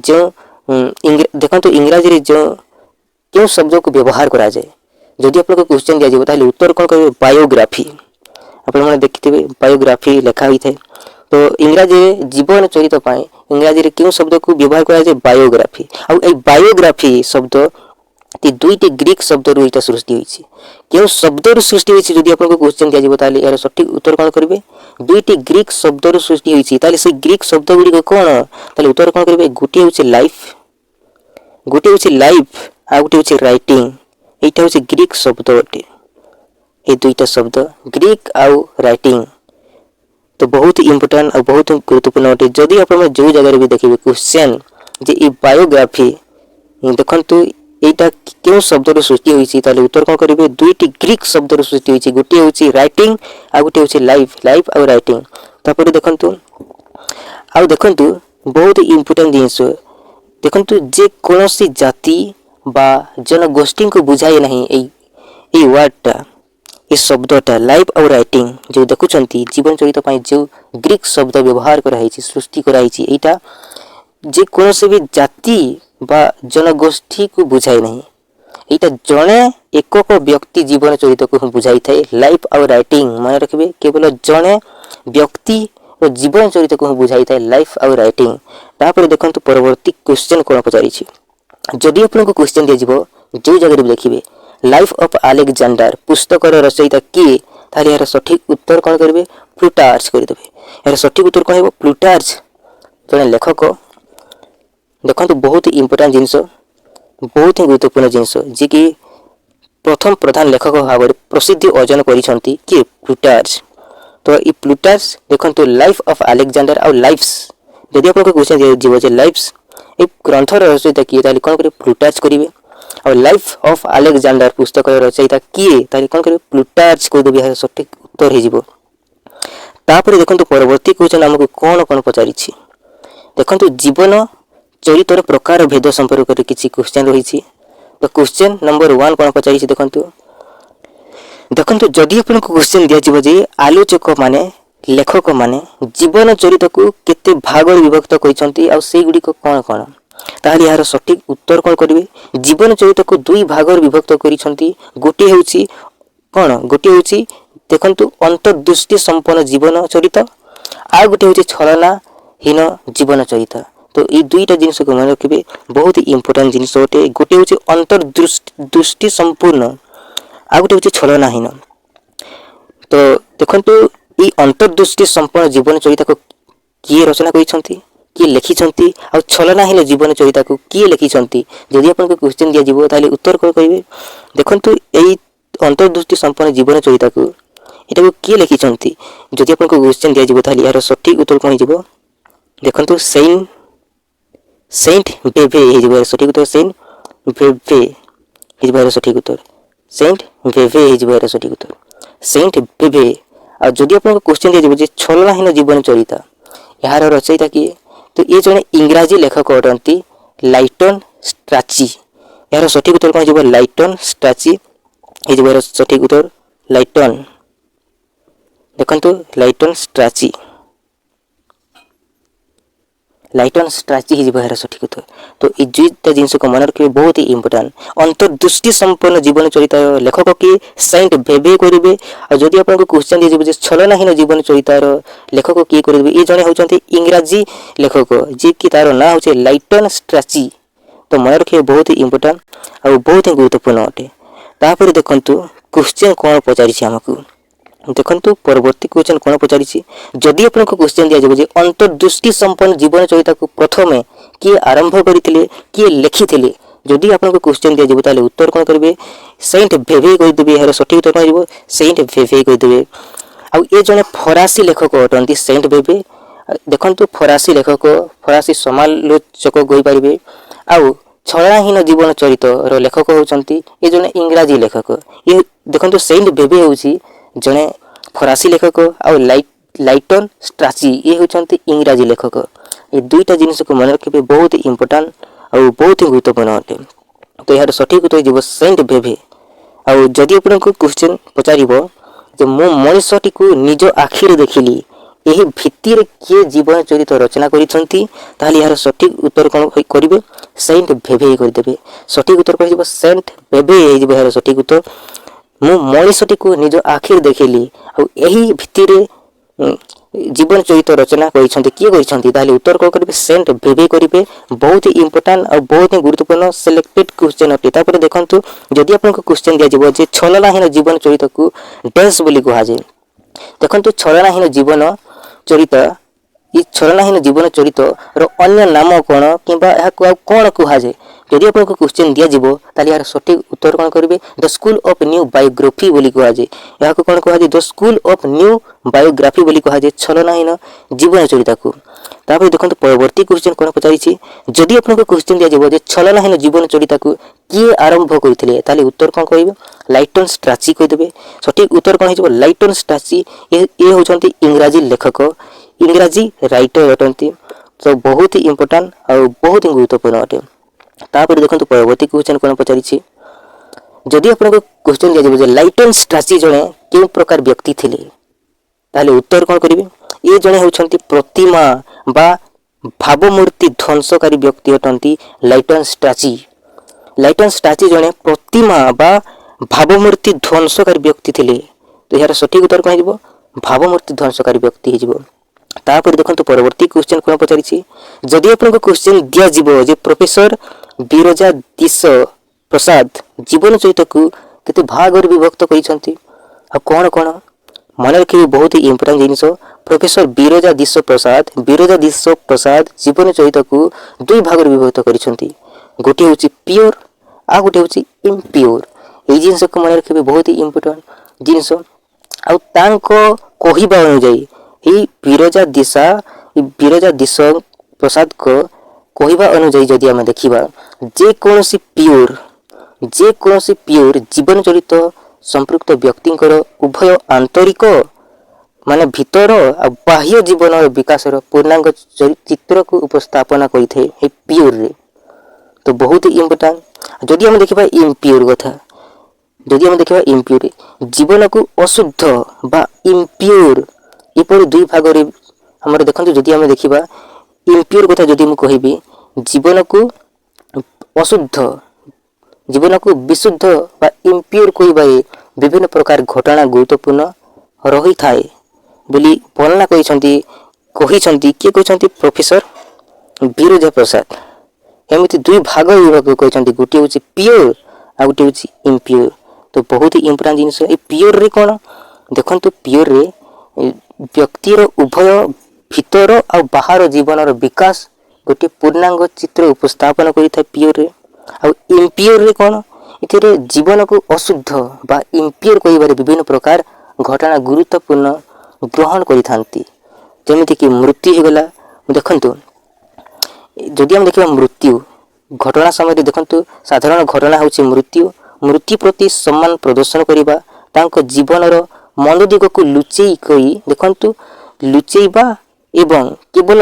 [SPEAKER 1] जो देखंतु इंग्रजी रे जो क्यों शब्द को व्यवहार करा जाए जदि आपको क्वेश्चन दिया जाए ताले उत्तर कोन करिवे बायोग्राफी। आपण माने देखिथिबे बायोग्राफी लिखा होई थाए तो इंग्रजी रे जीवन चरित्र पई इंग्रजी रे क्यों शब्द को व्यवहार करा जाए बायोग्राफी। आ ए बायोग्राफी शब्द ती दुईटी ग्रीक शब्द रु इटा सृष्टि होईछि क्यों शब्द रु सृष्टि होईछि जदि आपको क्वेश्चन दिया जाए ताले यार सठिक उत्तर कोन करिवे दुईटी ग्रीक शब्द रु सृष्टि होईछि ताले से ग्रीक शब्द गुडी को कोन ताले उत्तर कोन करिवे गुटी होछि लाइफ आ गुटी होछि राइटिंग एटा होछि ग्रीक शब्द अटे। ए दुईटा शब्द ग्रीक आउ राइटिंग तो बहुत इंपोर्टेंट और बहुत गुरुत्वपूर्ण अटे। जदि आपण जो जगह भी देखिबे क्वेश्चन जे ई बायोग्राफी देखंतु एटा क्यों शब्द रो सृष्टि होईछि ताले उत्तर कोन करिवे दुईटी ग्रीक शब्द रो सृष्टि होईछि गुटी होछि राइटिंग आ गुटी होछि लाइफ आउ राइटिंग। तापर देखंतु बहुत इंपोर्टेंट जिंस देखंतु जे कोनोसी जाति बा जनगोष्ठी को बुझाए नहीं ए वर्डटा ए शब्दटा लाइफ और राइटिंग जो देखुछंती जीवन चरित्र पई जो ग्रीक शब्द व्यवहार करा हिची सृष्टि करा हिची एटा जे कोनोसी भी जाति बा जनगोष्ठी को बुझाए नहीं एटा जणे एकक व्यक्ति जीवन चरित्र को बुझाई थाए। लाइफ और राइटिंग मन रखबे केवल जणे व्यक्ति और जीवन चरित्र को बुझाई थाए लाइफ और राइटिंग। तापर देखंतु परवर्ती क्वेश्चन कोन पचारिछि जदि आपनको क्वेश्चन दिया जिवो जो जगह भी देखिबे लाइफ ऑफ अलेक्जेंडर पुस्तक रचयिता किए ताले यार सठिक उत्तर कोन करबे प्लूटार्च कर देबे। यार सठिक उत्तर कोन हेबो प्लूटार्च जने लेखक देखंतु बहुत इंपोर्टेंट जिंस बहुत ही गुरुत्वपूर्ण जिंस जे कि प्रथम प्रधान लेखक भाव प्रसिद्धि अर्जन करिसंती कि प्लूटार्च। तो ई प्लूटार्च देखंतु लाइफ ऑफ अलेक्जेंडर और लाइफ्स जदि आपनको क्वेश्चन दिया जिवो जे लाइफ्स ए ग्रंथर रचयिता किए ताले कोन करे प्लूटार्च करिवे और लाइफ ऑफ अलेक्जेंडर पुस्तक रचयिता किए ताले कोन करे प्लूटार्च को देबे। सठिक उत्तर हे जिवो। तापर देखंतु परवर्ती क्वेश्चन हमको कोन कोन पचारिछि देखंतु जीवन चरित्र प्रकार भेद संपर्क रे किछि क्वेश्चन रहिछि। तो क्वेश्चन नंबर 1 कोन पचारिछि देखंतु जदि आपनको क्वेश्चन दिया जिवो जे आलोचक माने लेखक माने जीवन चरित्र को केते भाग विभक्त करिसंती आ सेई गुडी को कोन कोन ताहले यार सठिक उत्तर कोन करिवे। जीवन चरित्र को दुई भाग विभक्त करिसंती गोटी हेउची कोन गोटी हेउची देखंतु अंतर्दृष्टि संपन्न जीवन चरित्र आ गोटी हेउची छलनाहीन जीवन चरित्र। तो ई दुईटा जिनिस को मन रखिबे बहुत इंपोर्टेंट जिनिस होते। गोटी हेउची अंतर्दृष्टि संपूर्ण आ गोटी हेउची छलनाहीन। तो देखंतु ई अंतर्दृष्टि संपन्न जीवन चरित्र को किए रचना करिसंती किए लिखिसंती आ छलनाहीन जीवन चरित्र को किए लिखिसंती जदि आपनको क्वेश्चन दिया जिवो ताले उत्तर कोन कहिबे। देखंतु एई अंतर्दृष्टि संपन्न जीवन चरित्र को एटा को किए लिखिसंती जदि आपनको क्वेश्चन दिया जिवो ताले यार सठिक उत्तर कोन जिवो देखंतु सेंट बेबे हे जिवो सठिक उत्तर सेंट बेबे हे जिवो सठिक उत्तर सेंट बेबे हे जिवो सठिक उत्तर सेंट बेबे। आ जदि आपनको क्वेश्चन दिया जिवो जे छलनाहीन जीवन चरित्र यार रचयिता किए तो ये जने इंग्रजी लेखक अटंती लाइटन स्ट्राची। यार सठिक उत्तर कोन जिवो लाइटन स्ट्राची हे जिवो सठिक उत्तर लाइटन देखंतु लाइटन स्ट्राची ही जिवो यार सठिक उत्तर। तो ई दुईटा जिंस को मन रखिबे बहुत ही इंपोर्टेंट। अंतर्दृष्टि संपन्न जीवन चरित्र लेखक की सेंट बेबे करिवे और जदि आपनको क्वेश्चन दिया जे छलनाहीन जीवन चरित्र लेखक की करिवे ए जने होचंती इंग्रजी लेखक जे कि तार ना होचे लाइटन स्ट्राची। तो मन रखिबे बहुत ही इंपोर्टेंट और बहुत ही गुरुत्वपूर्ण अटे। तापर देखंतु क्वेश्चन कोन पचारिछि हमकु देखंतु परवर्ती क्वेश्चन कोन पचारिछि जदि आपनको क्वेश्चन दिया जे अंतर्दृष्टि संपन्न जीवन चरित्र को प्रथमे किए आरंभ करिथिले किए लिखिथिले जदि आपनको क्वेश्चन दिया जे ताले उत्तर कोन करिवे सेंट बेबे कहि देबे। यार सठिक उत्तर कोन जिवो सेंट बेबे कहि देबे। ଆଉ ଏ ଜଣେ ଫରାସୀ ଲେଖକ ଅଟନ୍ତି ସେଣ୍ଟ ବେବେ। ଦେଖନ୍ତୁ ଫରାସୀ ଲେଖକ, ଫରାସୀ ସମାଲୋଚକ କହିପାରିବେ। ଆଉ ଛଳନାହୀନ ଜୀବନ ଚରିତର ଲେଖକ ହେଉଛନ୍ତି ଏ ଜଣେ ଇଂରାଜୀ ଲେଖକ। ଇଏ ଦେଖନ୍ତୁ ସେଣ୍ଟ ବେବେ ହେଉଛି ଜଣେ ଫରାସୀ ଲେଖକ ଆଉ ଲାଇଟନ ଷ୍ଟ୍ରାଚି ଇଏ ହେଉଛନ୍ତି ଇଂରାଜୀ ଲେଖକ। ଏ ଦୁଇଟା ଜିନିଷକୁ ମନେ ରଖିବେ, ବହୁତ ଇମ୍ପୋର୍ଟାଣ୍ଟ ଆଉ ବହୁତ ଗୁରୁତ୍ୱପୂର୍ଣ୍ଣ ଅଟେ। ତ ଏହାର ସଠିକ୍ ଉତ୍ତର ଯିବ ସେଣ୍ଟ ବେବେ। ଆଉ ଯଦି ଆପଣଙ୍କୁ କ୍ୱେଶ୍ଚିନ୍ ପଚାରିବ ଯେ ମୁଁ ମଣିଷଟିକୁ ନିଜ ଆଖିରେ ଦେଖିଲି, ଏହି ଭିତ୍ତିରେ କିଏ ଜୀବନ ଚରିତ ରଚନା କରିଛନ୍ତି, ତାହେଲେ ଏହାର ସଠିକ୍ ଉତ୍ତର କ'ଣ କରିବେ? ସେଣ୍ଟ ବେବେ କରିଦେବେ। ସଠିକ୍ ଉତ୍ତର କହିଯିବ ସେଣ୍ଟ ବେବେ ହେଇଯିବ ଏହାର ସଠିକ୍ ଉତ୍ତର। ମୁଁ ମଣିଷଟିକୁ ନିଜ ଆଖିରେ ଦେଖିଲି ଆଉ ଏହି ଭିତ୍ତିରେ ଜୀବନ ଚରିତ ରଚନା କରିଛନ୍ତି, କିଏ କରିଛନ୍ତି? ତାହେଲେ ଉତ୍ତର କ'ଣ କରିବେ? ସେଣ୍ଟ ବେବେ କରିବେ। ବହୁତ ଇମ୍ପୋର୍ଟାଣ୍ଟ ଆଉ ବହୁତ ଗୁରୁତ୍ୱପୂର୍ଣ୍ଣ ସିଲେକ୍ଟେଡ୍ କ୍ୱେଶ୍ଚିନ୍ ଅଟେ। ତାପରେ ଦେଖନ୍ତୁ ଯଦି ଆପଣଙ୍କୁ କ୍ୱେଶ୍ଚିନ୍ ଦିଆଯିବ ଯେ ଛଳନାହୀନ ଜୀବନ ଚରିତକୁ ଡ୍ୟାନ୍ସ ବୋଲି କୁହାଯାଏ। ଦେଖନ୍ତୁ ଛଳନାହୀନ ଜୀବନ ଚରିତ, এই ଛଳନାହୀନ ଜୀବନ ଚରିତର ଅନ୍ୟ ନାମ କ'ଣ କିମ୍ବା ଏହାକୁ ଆଉ କ'ଣ କୁହାଯାଏ? ଯଦି ଆପଣଙ୍କୁ କ୍ୱେଶ୍ଚିନ୍ ଦିଆଯିବ ତାହେଲେ ଏହାର ସଠିକ୍ ଉତ୍ତର କ'ଣ କରିବେ? ଦ ସ୍କୁଲ ଅଫ୍ ନ୍ୟୁ ବାୟୋଗ୍ରାଫି ବୋଲି କୁହାଯାଏ। ଏହାକୁ କ'ଣ କୁହାଯାଏ? ଦ ସ୍କୁଲ ଅଫ୍ ନ୍ୟୁ ବାୟୋଗ୍ରାଫି ବୋଲି କୁହାଯାଏ ଛଳନାହୀନ ଜୀବନ ଚରିତାକୁ। ତାପରେ ଦେଖନ୍ତୁ ପରବର୍ତ୍ତୀ କ୍ୱେଶ୍ଚିନ୍ କ'ଣ ପଚାରିଛି? ଯଦି ଆପଣଙ୍କୁ କ୍ୱେଶ୍ଚିନ୍ ଦିଆଯିବ ଯେ ଛଳନାହୀନ ଜୀବନ ଚରିତାକୁ କିଏ ଆରମ୍ଭ କରିଥିଲେ, ତାହେଲେ ଉତ୍ତର କ'ଣ କହିବେ? ଲାଇଟନ ଷ୍ଟ୍ରାଚି କହିଦେବେ। ସଠିକ୍ ଉତ୍ତର କ'ଣ ହେଇଯିବ? ଲାଇଟନ ଷ୍ଟ୍ରାଚି। ଏ ହେଉଛନ୍ତି ଇଂରାଜୀ ଲେଖକ, ଇଂରାଜୀ ରାଇଟର ଅଟନ୍ତି। ତ ବହୁତ ଇମ୍ପୋର୍ଟାଣ୍ଟ ଆଉ ବହୁତ ଗୁରୁତ୍ୱପୂର୍ଣ୍ଣ ଅଟେ। ତାପରେ ଦେଖନ୍ତୁ ପରବର୍ତ୍ତୀ କ୍ୱେଶ୍ଚିନ୍ କ'ଣ ପଚାରିଛି? ଯଦି ଆପଣଙ୍କୁ କ୍ୱେଶ୍ଚିନ୍ ଦିଆଯିବ ଯେ ଲାଇଟନ ଷ୍ଟ୍ରାଚି ଜଣେ କେଉଁ ପ୍ରକାର ବ୍ୟକ୍ତି ଥିଲେ, ତାହେଲେ ଉତ୍ତର କ'ଣ କରିବେ? ଏ ଜଣେ ହେଉଛନ୍ତି ପ୍ରତିମା ବା ଭାବମୂର୍ତ୍ତି ଧ୍ୱଂସକାରୀ ବ୍ୟକ୍ତି ଅଟନ୍ତି ଲାଇଟନ ଷ୍ଟ୍ରାଚି। ଲାଇଟନ ଷ୍ଟ୍ରାଚି ଜଣେ ପ୍ରତିମା ବା ଭାବମୂର୍ତ୍ତି ଧ୍ୱଂସକାରୀ ବ୍ୟକ୍ତି ଥିଲେ। ତ ଏହାର ସଠିକ୍ ଉତ୍ତର କ'ଣ ହେଇଯିବ? ଭାବମୂର୍ତ୍ତି ଧ୍ୱଂସକାରୀ ବ୍ୟକ୍ତି ହେଇଯିବ। ତାପରେ ଦେଖନ୍ତୁ ପରବର୍ତ୍ତୀ କ୍ୱେଶ୍ଚିନ୍ କ'ଣ ପଚାରିଛି? ଯଦି ଆପଣଙ୍କୁ କ୍ୱେଶ୍ଚିନ୍ ଦିଆଯିବ ଯେ ପ୍ରଫେସର ବିରଜା ଦିଶ ପ୍ରସାଦ ଜୀବନ ଚରିତକୁ କେତେ ଭାଗରେ ବିଭକ୍ତ କରିଛନ୍ତି ଆଉ କ'ଣ କ'ଣ? ମନେ ରଖିବେ, ବହୁତ ଇମ୍ପୋର୍ଟାଣ୍ଟ ଜିନିଷ। ପ୍ରଫେସର ବିରଜା ଦିଶ ପ୍ରସାଦ ଜୀବନ ଚରିତକୁ ଦୁଇ ଭାଗରେ ବିଭକ୍ତ କରିଛନ୍ତି। ଗୋଟିଏ ହେଉଛି ପିଓର ଆଉ ଗୋଟିଏ ହେଉଛି ଇମ୍ପିଓର। এই ଜିନିଷକୁ ମନେ ରଖିବେ, ବହୁତ ଇମ୍ପୋର୍ଟାଣ୍ଟ ଜିନିଷ। ଆଉ ତାଙ୍କ କହିବା ଅନୁଯାୟୀ এই ବିରଜା ଦିଶ ପ୍ରସାଦଙ୍କ କହିବା ଅନୁଯାୟୀ ଯଦି ଆମେ ଦେଖିବା, ଯେକୌଣସି ପିଓର ଜୀବନ ଚରିତ ସମ୍ପୃକ୍ତ ବ୍ୟକ୍ତିଙ୍କର ଉଭୟ ଆନ୍ତରିକ ମାନେ ଭିତର ଆଉ ବାହ୍ୟ ଜୀବନର ବିକାଶର ପୂର୍ଣ୍ଣାଙ୍ଗ ଚିତ୍ରକୁ ଉପସ୍ଥାପନା କରିଥାଏ ଏ ପିଓରରେ। ତ ବହୁତ ଇମ୍ପୋର୍ଟାଣ୍ଟ। ଯଦି ଆମେ ଦେଖିବା ଇମ୍ପିଓର କଥା, ଜୀବନକୁ ଅଶୁଦ୍ଧ ବା ଇମ୍ପିଓର ଏପରି ଦୁଇ ଭାଗରେ ଆମର ଦେଖନ୍ତୁ। ଯଦି ଆମେ ଦେଖିବା ଇମ୍ପିଓର କଥା, ଯଦି ମୁଁ କହିବି ଜୀବନକୁ ବିଶୁଦ୍ଧ ବା ଇମ୍ପିଓର କହିବାରେ ବିଭିନ୍ନ ପ୍ରକାର ଘଟଣା ଗୁରୁତ୍ୱପୂର୍ଣ୍ଣ ରହିଥାଏ ବୋଲି ବର୍ଣ୍ଣନା କହିଛନ୍ତି କିଏ କହିଛନ୍ତି? ପ୍ରଫେସର ବିରଜା ପ୍ରସାଦ। ଏମିତି ଦୁଇ ଭାଗ ବିଭାଗ କହିଛନ୍ତି, ଗୋଟିଏ ହେଉଛି ପିଓର ଆଉ ଗୋଟିଏ ହେଉଛି ଇମ୍ପିଓର। ତ ବହୁତ ଇମ୍ପୋର୍ଟାଣ୍ଟ ଜିନିଷ। ଏ ପିଓରରେ କ'ଣ ଦେଖନ୍ତୁ, ପିଓରରେ ବ୍ୟକ୍ତିର ଉଭୟ ଭିତର ଆଉ ବାହାର ଜୀବନର ବିକାଶ ଗୋଟିଏ ପୂର୍ଣ୍ଣାଙ୍ଗ ଚିତ୍ର ଉପସ୍ଥାପନ କରିଥାଏ ପିଓରରେ। ଆଉ ଇମ୍ପିଓରରେ କ'ଣ, ଏଥିରେ ଜୀବନକୁ ଅଶୁଦ୍ଧ ବା ଇମ୍ପିଓର କହିବାରେ ବିଭିନ୍ନ ପ୍ରକାର ଘଟଣା ଗୁରୁତ୍ୱପୂର୍ଣ୍ଣ ଗ୍ରହଣ କରିଥାନ୍ତି। ଯେମିତିକି ମୃତ୍ୟୁ ହେଇଗଲା। ଦେଖନ୍ତୁ ଯଦି ଆମେ ଦେଖିବା ମୃତ୍ୟୁ ଘଟଣା ସମୟରେ, ଦେଖନ୍ତୁ ସାଧାରଣ ଘଟଣା ହେଉଛି ମୃତ୍ୟୁ ପ୍ରତି ସମ୍ମାନ ପ୍ରଦର୍ଶନ କରିବା, ତାଙ୍କ ଜୀବନର ମନ୍ଦ ଦିଗକୁ ଲୁଚେଇବା ଏବଂ କେବଳ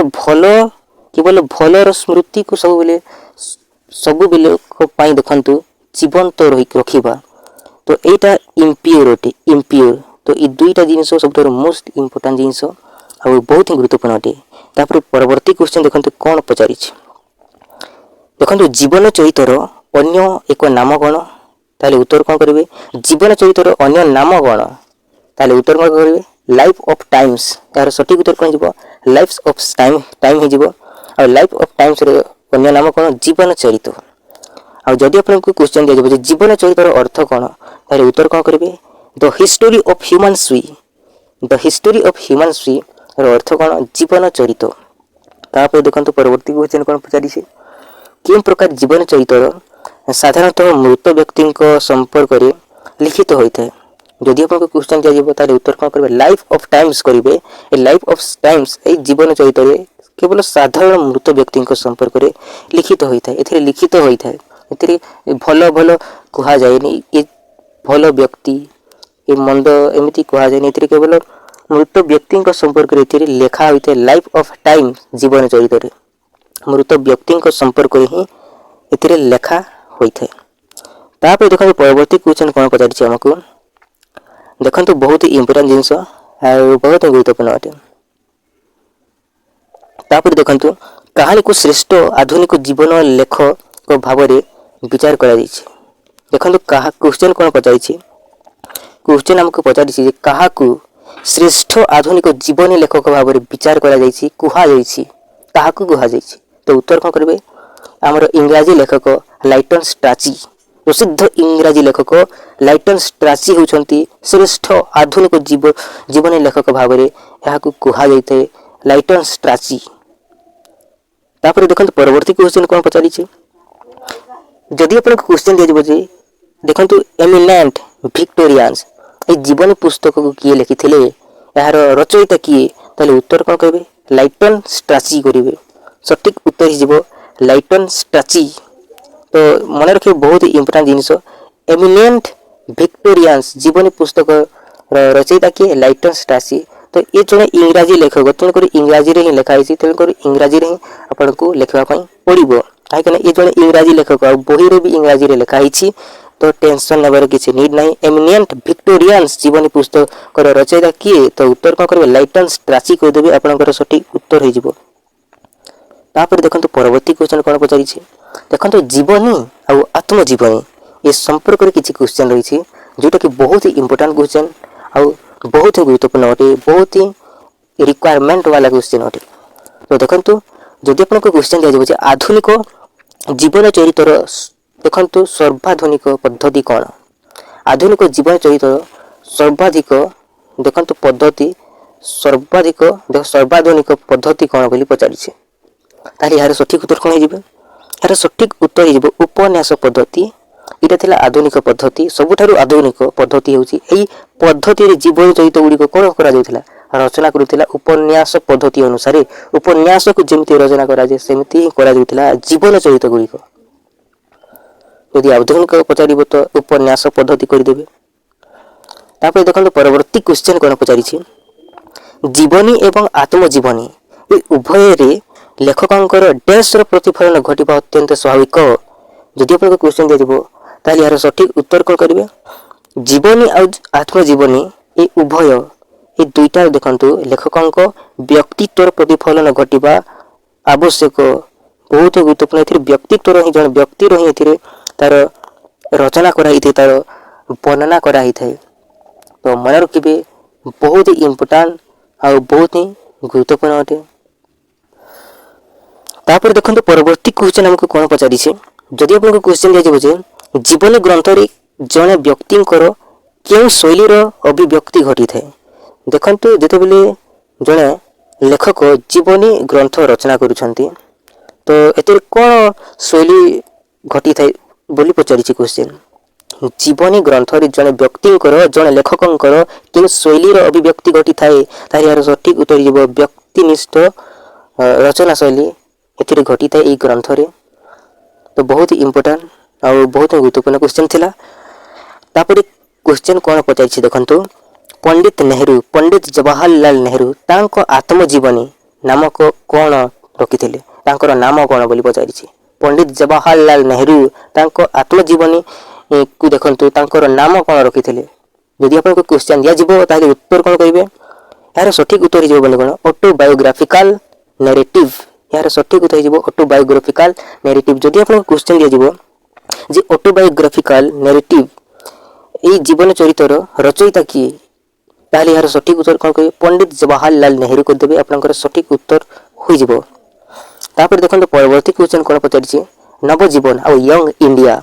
[SPEAKER 1] ଭଲର ସ୍ମୃତିକୁ ସବୁବେଳେ ପାଇଁ ଦେଖନ୍ତୁ ଜୀବନ୍ତ ରଖିବା। ତ ଏଇଟା ଇମ୍ପିଓର ଅଟେ। ତ এই ଦୁଇଟା ଜିନିଷ ସବୁଠାରୁ ମୋଷ୍ଟ ଇମ୍ପୋର୍ଟାଣ୍ଟ ଜିନିଷ ଆଉ ବହୁତ ହିଁ ଗୁରୁତ୍ୱପୂର୍ଣ୍ଣ ଅଟେ। ତାପରେ ପରବର୍ତ୍ତୀ କ୍ୱେଶ୍ଚିନ୍ ଦେଖନ୍ତୁ କ'ଣ ପଚାରିଛି? ଦେଖନ୍ତୁ ଜୀବନ ଚରିତର ଅନ୍ୟ ଏକ ନାମ କ'ଣ? ତାହେଲେ ଉତ୍ତର କ'ଣ କରିବେ? ଜୀବନ ଚରିତର ଅନ୍ୟ ନାମ କ'ଣ? ତାହେଲେ ଉତ୍ତର କ'ଣ କରିବେ? Life of Times. ଏହାର ସଠିକ୍ ଉତ୍ତର କ'ଣ ହେଇଯିବ? ଲାଇଫ୍ ଅଫ୍ ଟାଇମ୍ ହେଇଯିବ। ଆଉ ଲାଇଫ୍ ଅଫ୍ ଟାଇମ୍ସର ଅନ୍ୟ ନାମ କ'ଣ? ଜୀବନ ଚରିତ। ଆଉ ଯଦି ଆପଣଙ୍କୁ କ୍ୱେଶ୍ଚିନ୍ ଦିଆଯିବ ଯେ ଜୀବନ ଚରିତର ଅର୍ଥ କ'ଣ, ତାହେଲେ ଉତ୍ତର କ'ଣ କରିବେ? ଦ ହିଷ୍ଟୋରି ଅଫ୍ ହ୍ୟୁମାନ୍ସର ଅର୍ଥ କ'ଣ? ଜୀବନ ଚରିତ। ତାପରେ ଦେଖନ୍ତୁ ପରବର୍ତ୍ତୀ କ୍ୱେଶ୍ଚିନ୍ କ'ଣ ପଚାରିছে? କେଉଁ ପ୍ରକାର ଜୀବନ ଚରିତର ସାଧାରଣତଃ ମୃତ ବ୍ୟକ୍ତିଙ୍କ ସମ୍ପର୍କରେ ଲିଖିତ ହୋଇଥାଏ? जदि आपको क्वेश्चन दिया जिवो ताले उत्तर कोन करबे लाइफ ऑफ टाइम्स करिवे ए लाइफ ऑफ टाइम्स ए जीवन चरित रे केवल साधारण मृत व्यक्ति संपर्क रे लिखित होई थाए एथिरे लिखित होई थाए एथिरे भलो भलो कहा जायनी ए भलो व्यक्ति ए मंद एमिति कहा जायनी एथिरे केवल मृत व्यक्ति संपर्क रे एथिरे लेखा होई थाए लाइफ ऑफ टाइम जीवन चरित रे मृत व्यक्ति संपर्क रे ही एथिरे लेखा होई थाए। तापर देखो परवर्ती क्वेश्चन कोन पचारि छी हमकु देखंतु बहुत ही इंपोर्टेंट जिंस आ बहुत गुरुत्वपूर्ण अटे। तापर देखंतु कहानी को श्रेष्ठ आधुनिक जीवन लेखक भाव में विचार करा जायछि। देखंतु कहा क्वेश्चन कोन पचारि छी क्वेश्चन हमको पचारि छी कहा को श्रेष्ठ आधुनिक जीवन लेखक भाव में विचार करा जायछि कुहा जायछि ताहाकु कुहा जायछि। तो उत्तर कोन करबे हमर इंग्रजी लेखक लाइटन स्ट्राची प्रसिद्ध इंग्रजी लेखक लाइटन स्ट्राची होउछंती श्रेष्ठ आधुनिक जीवन लेखक भाव में याकु कुहा जायते लाइटन स्ट्राची। तापर देखंतु परवर्ती क्वेश्चन कोन पचारि छी जदि अपन क्वेश्चन दिया जे देखंतु एमिनेंट विक्टोरियंस ए जीवन पुस्तक को किए लिखिथिले यार रचयिता किए ताले उत्तर कोन करबे लाइटन स्ट्राची करिवे सटीक उत्तर ही जीवो लाइटन स्ट्राची। तो मन रखिए बहुत इंपोर्टेंट जिनिस एमिनेंट विक्टोरियंस जीवन पुस्तक रचयिता किए लाइटन स्ट्राची। तो ये जड़े इंग्राजी लेखक तेणुकर इंग्राजी रे ही लिखाई तेणुकर इंग्राजी रे ही आपन को लिखवा पड़ो कहीं ये जड़े इंग्राजी लेखक बही रे भी इंग्राजी रे लिखाई तो टेंशन नेबार किसी नीड नहीं। एमिनेंट विक्टोरियंस जीवन पुस्तक रचयिता किए तो उत्तर कौन करेंगे लाइटन स्ट्राची करदेवे आपंकर सठिक उत्तर हो। तापर देखो परवर्ती क्वेश्चन कौन पचारि देखो जीवनी आ आत्मजीवनी ये संपर्क में किसी क्वेश्चन रही जोटा कि बहुत ही इंपोर्टेंट क्वेश्चन आउ बहुत ही गुरुत्वपूर्ण अटे बहुत ही रिक्वायरमेंट वाला क्वेश्चन अटे। तो देखो जदि आपको क्वेश्चन दिया जाए आधुनिक जीवन चरित्र देखो सर्वाधुनिक पद्धति कौन आधुनिक जीवन चरित्र सर्वाधिक देखो पद्धति सर्वाधुनिक पद्धति कौन बोली पचारि ताले यार सठिक उत्तर कौन हो यार सठिक उत्तर हो उपन्यास पद्धति। इटा थिला आधुनिक पद्धति सबुठारु आधुनिक पद्धति होची एई पद्धति रे जीवन चरित्र गुडी को कोन करा जाउथिला रचना करूथिला उपन्यास पद्धति अनुसार उपन्यास को जेमिति रचना करा जे सेमिति करा जाउथिला जीवन चरित्र गुडी को। यदि आधुनिक पचारिबो तो उपन्यास पद्धति कर देबे। तापर देखो परवर्ती क्वेश्चन कोन पचारि जीवनी एवं आत्मजीवनी ए उभय रे लेखकंकर डैश प्रतिफलन घटिबा अत्यंत स्वाभाविक। जदि आपको क्वेश्चन दिया जाबो ताले यार सठिक उत्तर कौन करेंगे जीवनी और आत्मजीवनी ये उभय ये दुईटा देखंतु लेखकंक व्यक्तित्व प्रतिफलन घटिबा आवश्यक बहुत गुरुत्वपूर्ण एथिरे व्यक्तित्व ही जन व्यक्ति रही एथिरे तार रचना कराई थे तार वर्णना कराई थे। तो मन रखिबे बहुत ही इंपोर्टेंट और बहुत ही गुरुत्वपूर्ण अटे। तापर देखंतु परवर्ती क्वेश्चन हमको कोन पचारि जदि आपको क्वेश्चन दिया जाए जीवन ग्रंथ रे जने व्यक्तिंकर केउ शैली रो अभिव्यक्ति घटी थाए देखंतु जेते बेले जने लेखक जीवनी ग्रंथ रचना करूछंती तो एते कोन शैली घटी थाए बोली पचारि क्वेश्चन जीवनी ग्रंथ रे जने व्यक्तिंकर जने लेखकंकर केउ शैली रो अभिव्यक्ति घटी थाए तार यार सठिक उत्तर जीव व्यक्तिनिष्ठ रचना शैली एते घटी थाए ई ग्रंथ रे। तो बहुत ही इंपोर्टेंट और बहुत गुरुत्वपूर्ण क्वेश्चन थिला। तापर क्वेश्चन कौन पचारि देखंतु पंडित जवाहरलाल नेहरू तांको आत्मजीवनी नामक कौन रखिथिले तांकर नाम कौन बोली पचारि पंडित जवाहरलाल नेहरू तांको आत्मजीवनी को देखंतु तांकर नाम कौन रखिथिले। यदि आपको क्वेश्चन दिया जिवो ताले उत्तर कौन करिवे यार सठिक उत्तर हो बोले कौन ऑटोबायोग्राफिकल नैरेटिव यार सठिक उत्तर हो ऑटोबायोग्राफिकल नैरेटिव। जदि आपको क्वेश्चन दिया जिवो जे ऑटोबायोग्राफिकल नैरेटिव ए जीवन चरित्र रचयिता किए ताले यार सठिक उत्तर कौन करिवे पंडित जवाहरलाल नेहरू को देबे आपनकर सठिक उत्तर होई जिवो। तापर देखंतु परवर्ती क्वेश्चन कोन पचारि नवजीवन और यंग इंडिया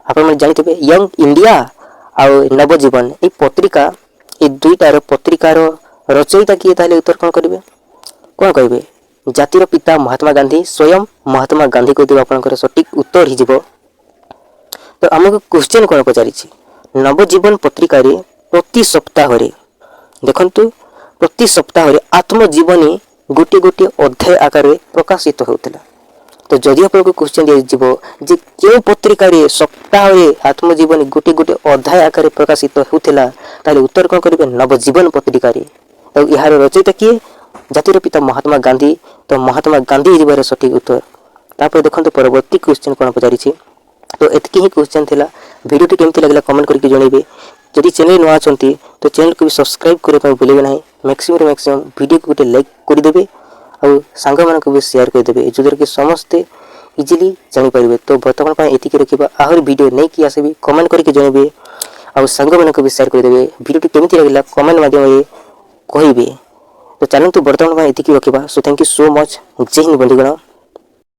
[SPEAKER 1] आपन मन जानिथिबे यंग इंडिया और नवजीवन ए पत्रिका ए दुईटार पत्रिकार रचयिता किए ताले उत्तर कौन करिवे कहिबे जातिर पिता महात्मा गांधी स्वयं महात्मा गांधी को देबे आपनकर सठिक उत्तर ही जिवो। तो हमको क्वेश्चन कौन पचारि नवजीवन पत्रिका रे प्रति सप्ताह देखंतु प्रति सप्ताह आत्मजीवनी गोटे गोटे अध्याय आकार प्रकाशित होता। तो जदि आपको क्वेश्चन दिया जे क्यों पत्रिका सप्ताह आत्मजीवनी गोटे गोटे अध्याय आकार प्रकाशित होता, ताले उत्तर कौन करेंगे? नवजीवन पत्रिका। तो यार रचयिता किए? जातिर पिता महात्मा गांधी। तो महात्मा गांधी जीवार सठिक उत्तर। तापर देखो परवर्ती क्वेश्चन कौन पचारि। तो एतकी ही क्वेश्चन थिला। वीडियो केमती लगला कमेंट करके जनइबे। जदि चैनल नुआ अछंती तो चैनल को भी सब्सक्राइब करबा भूलिबे नाही। मैक्सिमम वीडियो को गोटे लाइक कर देबे और सांग मान को भी शेयर कर देबे, जो कि समस्ते इजीली जानि परिबे। तो वर्तमान ପାଇଁ एतिकी रखिबा। आहुर वीडियो नै कि आसेबी कमेंट करके जनइबे और सांग मान को भी शेयर कर देबे। वीडियो केमती लगला कमेंट माध्यम रे कहिबे। तो चलंतु वर्तमान ପାଇଁ एतिकी रखिबा। So thank you so much. जय हिंद बंधुगण।